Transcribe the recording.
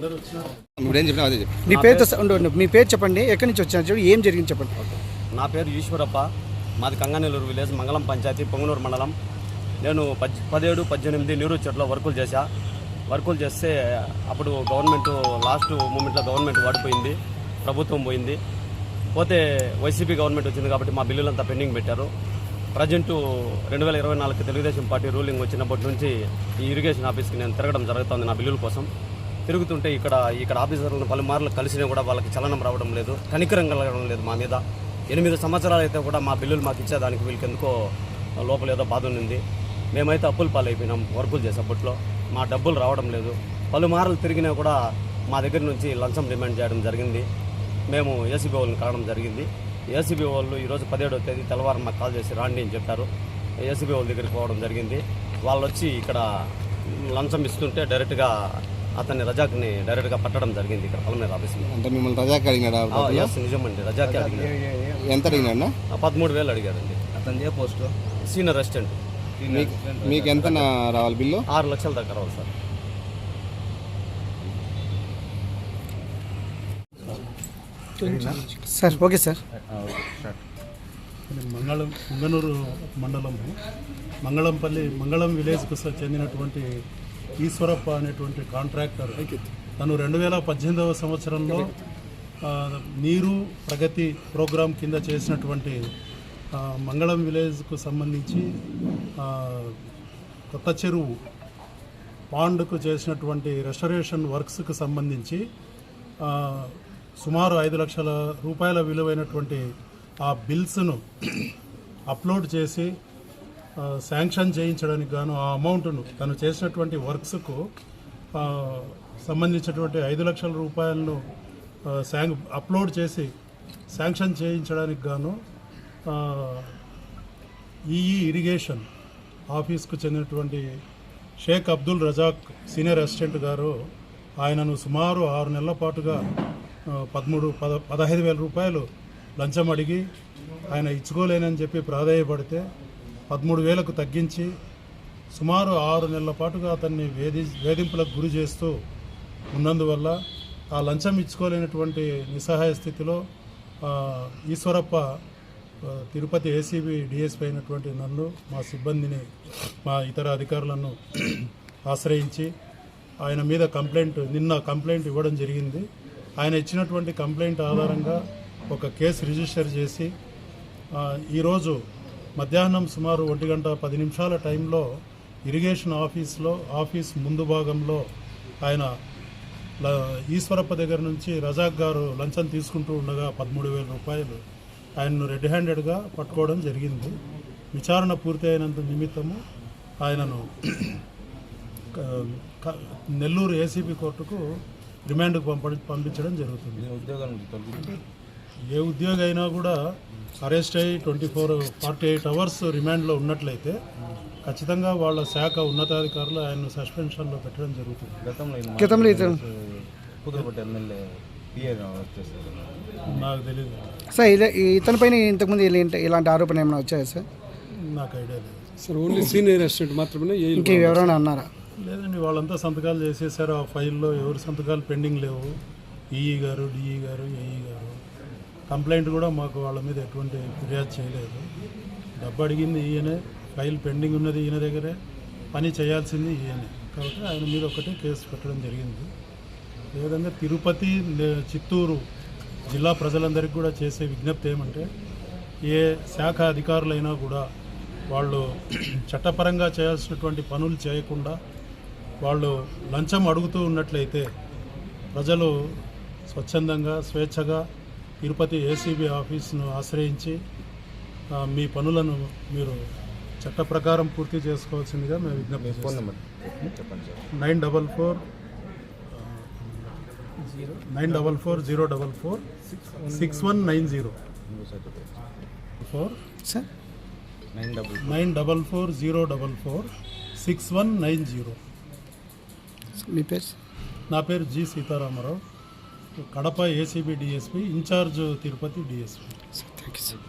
మీ పేరు మీ పేరు చెప్పండి, ఎక్కడి నుంచి వచ్చారు, ఏం జరిగింది చెప్పండి. నా పేరు ఈశ్వరప్ప, మాది కంగానెల్లూరు విలేజ్, మంగళం పంచాయతీ, పొంగనూరు మండలం. నేను 17, 18 నీరు చెట్లో వర్కులు చేస్తే అప్పుడు గవర్నమెంట్ లాస్ట్ మూమెంట్లో గవర్నమెంట్ వాడిపోయింది, ప్రభుత్వం పోయింది. పోతే వైసీపీ గవర్నమెంట్ వచ్చింది కాబట్టి మా బిల్లులంతా పెండింగ్ పెట్టారు. ప్రజెంటు 2024 తెలుగుదేశం పార్టీ రూలింగ్ వచ్చినప్పటి నుంచి ఈ ఇరిగేషన్ ఆఫీస్కి నేను తిరగడం జరుగుతుంది నా బిల్లుల కోసం. తిరుగుతుంటే ఇక్కడ ఆఫీసర్లను పలుమార్లు కలిసినా కూడా వాళ్ళకి చలనం రావడం లేదు, కనికరం కలగడం లేదు మా మీద. 8 సంవత్సరాలు అయితే కూడా మా బిల్లులు మాకు ఇచ్చేదానికి వీళ్ళకి ఎందుకో లోపల ఏదో బాధ ఉంది. మేమైతే అప్పుల పాలైపోయినాం వర్కులు చేసేప్పట్లో, మా డబ్బులు రావడం లేదు. పలుమార్లు తిరిగినా కూడా మా దగ్గర నుంచి లంచం డిమాండ్ చేయడం జరిగింది. మేము ఏసీబీ వాళ్ళని కలవడం జరిగింది. ఏసీబీ వాళ్ళు ఈరోజు 17వ తేదీ తెల్లవారు మాకు కాల్ చేసి రాండి అని చెప్పారు. ఏసీబీ వాళ్ళ దగ్గరికి పోవడం జరిగింది. వాళ్ళు వచ్చి ఇక్కడ లంచం ఇస్తుంటే డైరెక్ట్గా అతన్ని రజాక్ని డైరెక్ట్గా పట్టడం జరిగింది ఇక్కడ పలమనేరు ఆఫీస్లో. అంటే మిమ్మల్ని రజాక్ అడిగినాడా? నిజమండి, రజాకే అడిగినాడు. ఎంత అడిగినా? 13,000 అడిగారండి. అతను ఏ పోస్టు? Senior assistant. మీకు ఎంత రావాలి బిల్లు? 6 లక్షల దాకా రావాలి sir. Sir okay sir. Punganur మండలము మంగళం విలేజ్కు చెందినటువంటి ఈశ్వరప్ప అనేటువంటి కాంట్రాక్టర్ తను 2018వ సంవత్సరంలో నీరు ప్రగతి ప్రోగ్రాం కింద చేసినటువంటి మంగళం విలేజ్కు సంబంధించి కొత్త చెరువు పాండ్కు చేసినటువంటి రెస్టరేషన్ వర్క్స్కు సంబంధించి సుమారు 5 లక్షల రూపాయల విలువైనటువంటి ఆ బిల్స్ను అప్లోడ్ చేసి శాంక్షన్ చేయించడానికి గాను ఆ అమౌంట్ను తను చేసినటువంటి వర్క్స్కు సంబంధించినటువంటి 5 లక్షల రూపాయలను అప్లోడ్ చేసి శాంక్షన్ చేయించడానికి గాను ఈఈ ఇరిగేషన్ ఆఫీస్కు చెందినటువంటి షేక్ అబ్దుల్ రజాక్ సీనియర్ అసిస్టెంట్ గారు ఆయనను సుమారు 6 నెలల పాటుగా 15,000 రూపాయలు లంచం అడిగి ఆయన ఇచ్చుకోలేనని చెప్పి ప్రాధేయపడితే 13,000కు తగ్గించి సుమారు 6 నెలల పాటుగా అతన్ని వేధింపులకు గురి చేస్తూ ఉన్నందువల్ల ఆ లంచం ఇచ్చుకోలేనటువంటి నిస్సహాయ స్థితిలో ఈశ్వరప్ప తిరుపతి ఏసీబీ డిఎస్పీ అయినటువంటి నన్ను, మా సిబ్బందిని, మా ఇతర అధికారులను ఆశ్రయించి ఆయన మీద నిన్న కంప్లైంట్ ఇవ్వడం జరిగింది. ఆయన ఇచ్చినటువంటి కంప్లైంట్ ఆధారంగా ఒక కేసు రిజిస్టర్ చేసి ఈరోజు మధ్యాహ్నం సుమారు 1:10 టైంలో ఇరిగేషన్ ఆఫీస్ ముందు భాగంలో ఆయన ఈశ్వరప్ప దగ్గర నుంచి రజాక్ గారు లంచం తీసుకుంటూ ఉండగా 13,000 రూపాయలు ఆయన్ను రెడ్ హ్యాండెడ్గా పట్టుకోవడం జరిగింది. విచారణ పూర్తి అయినంత నిమిత్తము ఆయనను నెల్లూరు ఏసీబీ కోర్టుకు రిమాండ్కు పంపించడం జరుగుతుంది. ఏ ఉద్యోగి అయినా కూడా అరెస్ట్ అయ్యి 48 అవర్స్ రిమాండ్లో ఉన్నట్లయితే ఖచ్చితంగా వాళ్ళ శాఖ ఉన్నతాధికారులు ఆయన్ను సస్పెన్షన్లో పెట్టడం జరుగుతుంది. నాకు తెలియదు సార్. ఇతని పైన ఇంతకుముందు ఇలాంటి ఆరోపణ ఏమైనా వచ్చాయా సార్? నాకు ఐడియా లేదు సార్. ఓన్లీ సీనియర్ అసిస్టెంట్ మాత్రమే, ఇంకా ఎవరైనా అన్నారా? లేదండి, వాళ్ళంతా సంతకాలు చేసేసారు. ఆ ఫైల్లో ఎవరు సంతకాలు పెండింగ్ లేవు. ఈఈ గారు, డిఈ గారు, ఏఈ గారు. కంప్లైంట్ కూడా మాకు వాళ్ళ మీద ఎటువంటి ఫిర్యాదు చేయలేదు. డబ్బు అడిగింది ఈయనే, ఫైల్ పెండింగ్ ఉన్నది ఈయన దగ్గరే, పని చేయాల్సింది ఈయనే. కాబట్టి ఆయన మీద ఒకటే కేసు పెట్టడం జరిగింది. అదేవిధంగా తిరుపతి, చిత్తూరు జిల్లా ప్రజలందరికీ కూడా చేసే విజ్ఞప్తి ఏమంటే, ఏ శాఖ అధికారులైనా కూడా వాళ్ళు చట్టపరంగా చేయాల్సినటువంటి పనులు చేయకుండా వాళ్ళు లంచం అడుగుతూ ఉన్నట్లయితే ప్రజలు స్వచ్ఛందంగా, స్వేచ్ఛగా తిరుపతి ఏసీబీ ఆఫీస్ను ఆశ్రయించి మీ పనులను మీరు చట్ట ప్రకారం పూర్తి చేసుకోవాల్సిందిగా మేము విజ్ఞప్తి చేస్తున్నాం. 944-044-6190 944-044-6190. మీ పేరు? నా పేరు G Sitaramarao, Kadapa ACB DSP, incharge Tirupati DSP. Thank you sir.